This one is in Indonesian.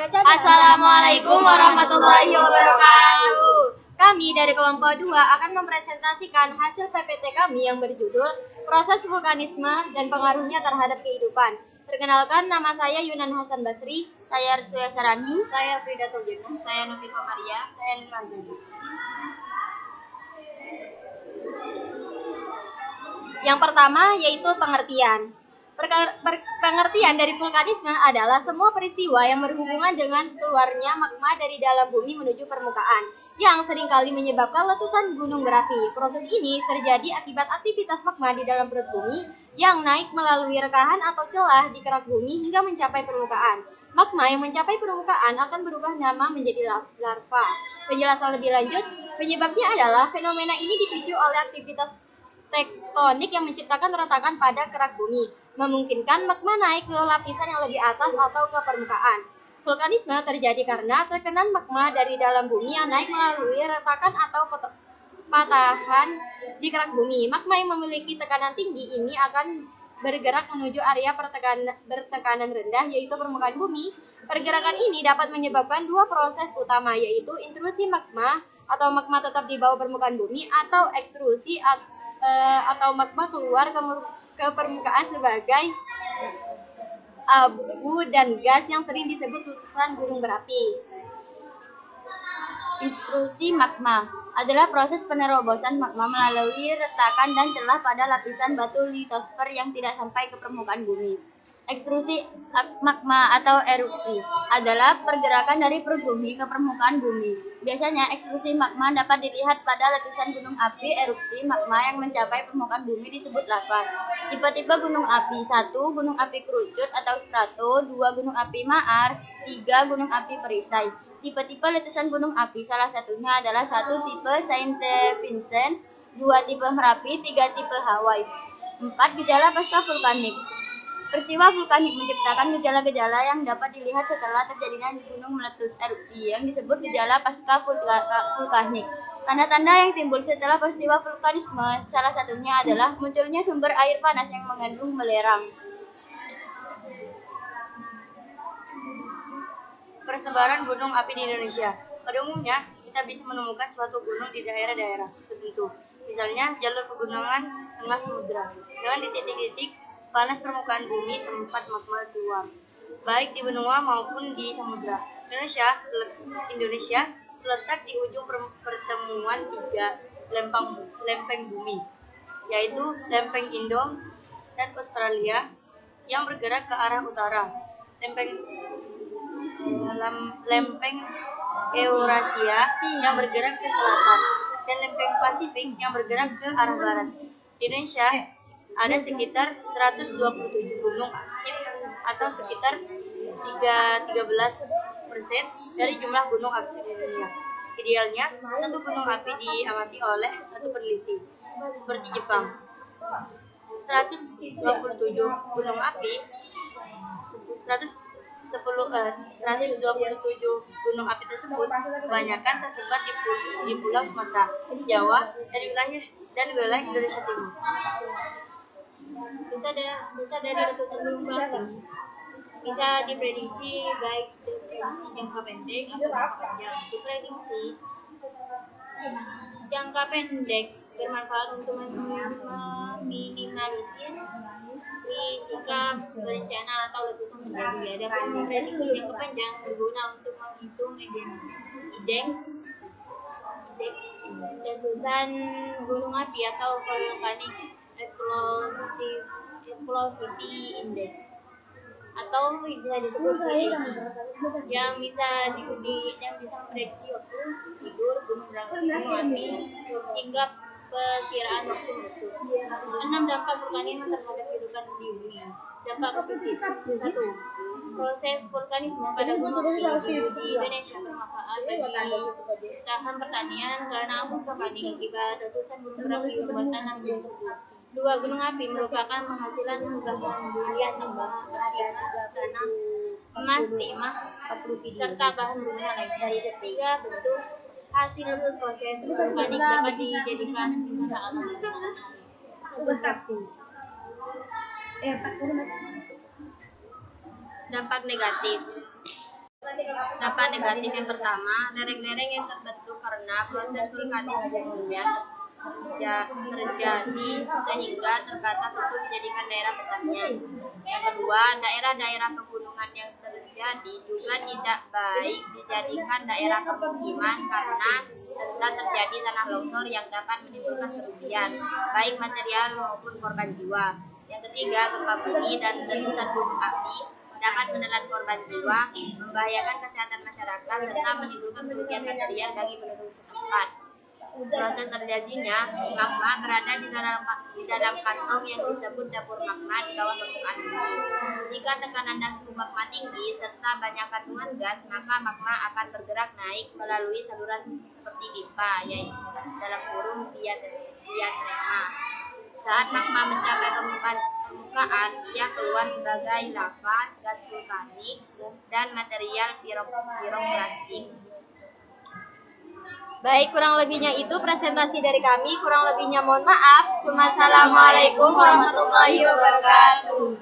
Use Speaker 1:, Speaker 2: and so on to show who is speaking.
Speaker 1: Assalamualaikum warahmatullahi wabarakatuh. Kami dari kelompok 2 akan mempresentasikan hasil PPT kami yang berjudul Proses Vulkanisme dan Pengaruhnya Terhadap Kehidupan. Perkenalkan, nama saya Yunan Hasan Basri.
Speaker 2: Saya Restuya Sarani.
Speaker 1: Saya Frida Turjana.
Speaker 2: Saya Novita Maria.
Speaker 1: Saya Lima Zani. Yang pertama yaitu pengertian. Pengertian dari vulkanisme adalah semua peristiwa yang berhubungan dengan keluarnya magma dari dalam bumi menuju permukaan, yang seringkali menyebabkan letusan gunung berapi. Proses ini terjadi akibat aktivitas magma di dalam perut bumi yang naik melalui rekahan atau celah di kerak bumi hingga mencapai permukaan. Magma yang mencapai permukaan akan berubah nama menjadi larva. Penjelasan lebih lanjut, penyebabnya adalah fenomena ini dipicu oleh aktivitas tektonik yang menciptakan retakan pada kerak bumi, memungkinkan magma naik ke lapisan yang lebih atas atau ke permukaan. Vulkanisme terjadi karena tekanan magma dari dalam bumi yang naik melalui retakan atau patahan di kerak bumi. Magma yang memiliki tekanan tinggi ini akan bergerak menuju area bertekanan rendah, yaitu permukaan bumi. Pergerakan ini dapat menyebabkan dua proses utama, yaitu intrusi magma atau magma tetap di bawah permukaan bumi, atau ekstrusi atau magma keluar ke permukaan sebagai abu dan gas yang sering disebut letusan gunung berapi.
Speaker 2: Intrusi magma adalah proses penerobosan magma melalui retakan dan celah pada lapisan batu litosfer yang tidak sampai ke permukaan bumi. Ekstrusi magma atau eruksi adalah pergerakan dari perut bumi ke permukaan bumi. Biasanya ekstrusi magma dapat dilihat pada letusan gunung api. Erupsi magma yang mencapai permukaan bumi disebut lava. Tipe-tipe gunung api: 1. Gunung api kerucut atau strato. 2. Gunung api maar. 3. Gunung api perisai. Tipe-tipe letusan gunung api salah satunya adalah 1. Tipe Saint Vincent, 2. Tipe Merapi, 3. Tipe Hawaii. 4. Gejala pasca vulkanik. Peristiwa vulkanik menciptakan gejala-gejala yang dapat dilihat setelah terjadinya gunung meletus erupsi yang disebut gejala pasca vulkanik. Tanda-tanda yang timbul setelah peristiwa vulkanisme salah satunya adalah munculnya sumber air panas yang mengandung belerang.
Speaker 3: Persebaran gunung api di Indonesia. Pada umumnya, kita bisa menemukan suatu gunung di daerah-daerah tertentu, misalnya jalur pegunungan tengah samudra, dengan di titik-titik panas permukaan bumi tempat magma keluar, baik di benua maupun di samudra. Indonesia terletak di ujung pertemuan tiga lempeng bumi, yaitu lempeng Indo dan Australia yang bergerak ke arah utara, lempeng Eurasia yang bergerak ke selatan, dan lempeng Pasifik yang bergerak ke arah barat. Di Indonesia ada sekitar 127 gunung aktif atau sekitar 13% dari jumlah gunung aktif di dunia. Idealnya, satu gunung api diamati oleh satu peneliti, seperti Jepang. 127 gunung api 127 gunung api tersebut kebanyakan tersebar di Pulau Sumatera, Jawa, dan wilayah Indonesia Timur.
Speaker 1: Besar dari letusan gunung berapi bisa diprediksi baik prediksi jangka pendek atau jangka panjang. Diprediksi jangka pendek bermanfaat untuk meminimalisir risiko bencana atau letusan terjadi. Adapun prediksi jangka panjang berguna untuk menghitung indeks letusan gunung api atau volcanic explosivity index, atau bisa disebut VAI, yang bisa memprediksi waktu tidur gunung api hingga perkiraan waktu meletus. 6 dampak vulkanisme terhadap kehidupan di bumi. Dampak positif: 1. Proses vulkanisme pada gunung api di Indonesia bermanfaat bagi lahan pertanian karena abu vulkanik akibat letusan gunung berapi membuat tanah menjadi subur. 2. Gunung api merupakan penghasilan bahan durian tambahan seperti tanah, emas, timah, serta bahan berguna lainnya. 3. Bentuk hasil proses vulkanik dapat dijadikan wisata alam sehari-hari. Dampak negatif:
Speaker 2: Dampak negatif yang pertama, lereng-lereng yang terbentuk karena proses vulkanis sebelumnya terjadi sehingga terbatas untuk dijadikan daerah pertanian. Yang kedua, daerah-daerah pegunungan yang terjadi juga tidak baik dijadikan daerah permukiman karena rentan terjadi tanah longsor yang dapat menimbulkan kerugian, baik material maupun korban jiwa. Yang ketiga, gempa bumi dan letusan gunung api dapat menelan korban jiwa, membahayakan kesehatan masyarakat, serta menimbulkan kerugian material bagi penduduk setempat. Proses terjadinya magma berada di dalam kantong yang disebut dapur magma di bawah permukaan bumi. Jika tekanan dan suhu magma tinggi serta banyak kandungan gas, maka magma akan bergerak naik melalui saluran seperti pipa, yaitu dalam kurung diatrema. Saat magma mencapai permukaan, ia keluar sebagai lava, gas vulkanik, dan material piroklastik.
Speaker 1: Baik, kurang lebihnya itu presentasi dari kami. Kurang lebihnya mohon maaf. Wassalamualaikum warahmatullahi wabarakatuh.